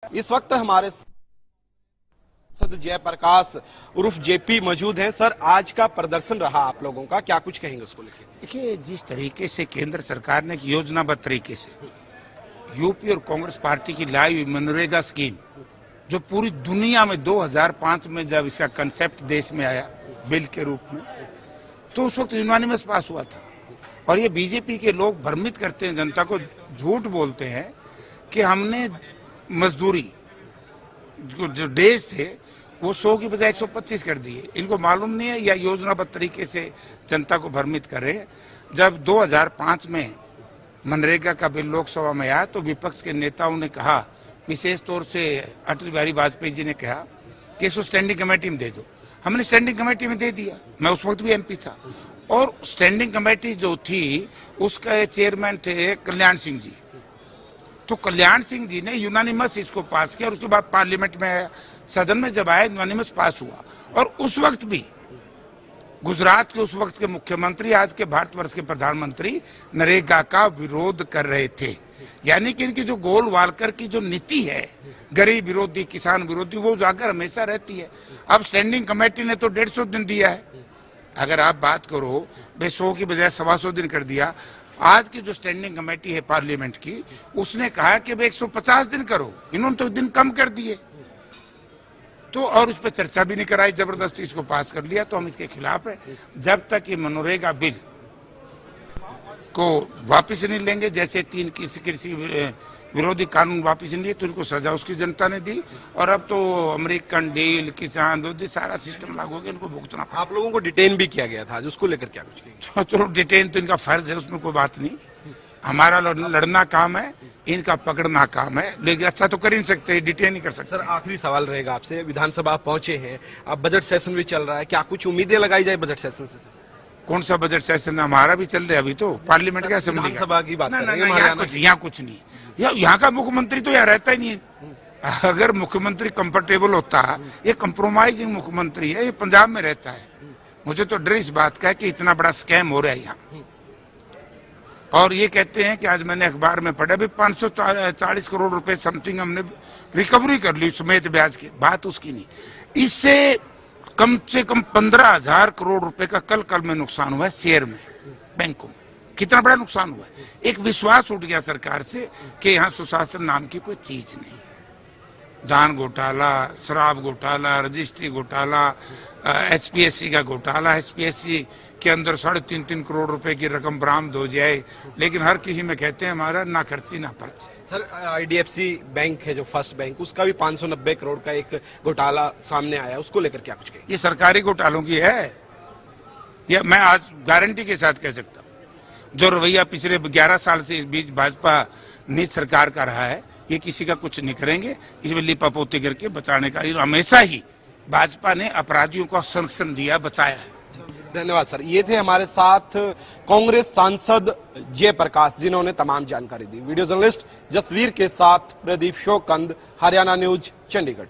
इस वक्त हमारे सांसद जयप्रकाश उर्फ जेपी मौजूद हैं। सर, आज का प्रदर्शन रहा आप लोगों का, क्या कुछ कहेंगे उसको लेकर? देखिए, जिस तरीके से केंद्र सरकार ने योजनाबद्ध तरीके से यूपी और कांग्रेस पार्टी की लाई हुई मनरेगा स्कीम, जो पूरी दुनिया में 2005 में जब इसका कंसेप्ट देश में आया बिल के रूप में, तो उस वक्त यूनानिमस पास हुआ था। और ये बीजेपी के लोग भ्रमित करते हैं, जनता को झूठ बोलते हैं कि हमने मजदूरी जो डेज थे वो 100 की बजाय 125 कर दिए। इनको मालूम नहीं है या योजनाबद्ध तरीके से जनता को भ्रमित कर रहे हैं। जब 2005 में मनरेगा का बिल लोकसभा में आया तो विपक्ष के नेताओं ने कहा, विशेष तौर से अटल बिहारी वाजपेयी जी ने कहा कि इसको स्टैंडिंग कमेटी में दे दो। हमने स्टैंडिंग कमेटी में दे दिया, मैं उस वक्त भी एमपी था। और स्टैंडिंग कमेटी जो थी उसका चेयरमैन थे कल्याण सिंह जी। तो कल्याण सिंह जी ने यूनानिमस इसको पास किया और उसके बाद पार्लियामेंट में आया, सदन में जब आया यूनानिमस पास हुआ। और उस वक्त भी गुजरात के उस वक्त के मुख्यमंत्री, आज के भारतवर्ष के प्रधानमंत्री, नरेगा का विरोध कर रहे थे। यानी कि इनकी जो गोलवालकर की जो नीति है, गरीब विरोधी, किसान विरोधी, वो उजागर हमेशा रहती है। अब स्टैंडिंग कमेटी ने तो 150 दिन दिया है। अगर आप बात करो, 100 की बजाय 125 दिन कर दिया। आज की जो स्टैंडिंग कमेटी है पार्लियामेंट की, उसने कहा कि भाई 150 दिन करो, इन्होंने तो दिन कम कर दिए। तो और उस पर चर्चा भी नहीं कराई, जबरदस्ती इसको पास कर लिया। तो हम इसके खिलाफ है। जब तक ये मनरेगा बिल को वापस नहीं लेंगे, जैसे 3 कृषि विरोधी कानून वापस नहीं लिए तो इनको सजा उसकी जनता ने दी। और अब तो अमेरिकन डील, किसान विरोधी सारा सिस्टम लागू हो गया, इनको भुगतना पड़ा। आप लोगों को डिटेन भी किया गया था आज, उसको लेकर क्या कुछ कहेंगे? चलो, डिटेन तो इनका फर्ज है, उसमें कोई बात नहीं। हमारा लड़ना काम है, इनका पकड़ना काम है। लेकिन अच्छा तो कर ही नहीं सकते, डिटेन नहीं कर सकते। सर, आखिरी सवाल रहेगा आपसे। विधानसभा पहुंचे हैं, अब बजट सेशन भी चल रहा है, क्या कुछ उम्मीदें लगाई जाए बजट सेशन से? कौन सा बजट सेशन? हमारा भी चल रहा है अभी तो, पार्लियामेंट क्या असेंबली विधानसभा की बात करेंगे। यहाँ कुछ नहीं, यहाँ का मुख्यमंत्री तो यहाँ रहता ही नहीं है। अगर मुख्यमंत्री कंफर्टेबल होता, ये कंप्रोमाइजिंग मुख्यमंत्री है, ये पंजाब में रहता है। मुझे तो डर इस बात का है कि इतना बड़ा स्कैम हो रहा है यहाँ। और ये कहते हैं कि आज मैंने अखबार में पढ़ा भी 540 करोड़ रुपए समथिंग हमने रिकवरी कर ली समेत ब्याज की। बात उसकी नहीं, इससे कम से कम 15,000 करोड़ रुपए का कल में नुकसान हुआ है शेयर में, बैंकों में। कितना बड़ा नुकसान हुआ है। एक विश्वास उठ गया सरकार से कि यहाँ सुशासन नाम की कोई चीज नहीं है। दान घोटाला, शराब घोटाला, रजिस्ट्री घोटाला, एचपीएससी का घोटाला, एचपीएससी के अंदर 3.5 करोड़ रुपए की रकम बरामद हो जाए, लेकिन हर किसी में कहते हैं हमारा ना खर्ची ना पर्ची। सर, आईडीएफसी बैंक है जो फर्स्ट बैंक, उसका भी 590 करोड़ का एक घोटाला सामने आया, उसको लेकर क्या कुछ कहें? ये सरकारी घोटालों की है, ये मैं आज गारंटी के साथ कह सकता हूँ। जो रवैया पिछले 11 साल से इस बीच भाजपा नीति सरकार का रहा है, ये किसी का कुछ नहीं करेंगे। इसमें लिपापोती करके बचाने का हमेशा ही भाजपा ने अपराधियों को संरक्षण दिया, बचाया है। धन्यवाद सर। ये थे हमारे साथ कांग्रेस सांसद जयप्रकाश, जिन्होंने तमाम जानकारी दी। वीडियो जर्नलिस्ट जसवीर के साथ प्रदीप शोकंद, हरियाणा न्यूज, चंडीगढ़।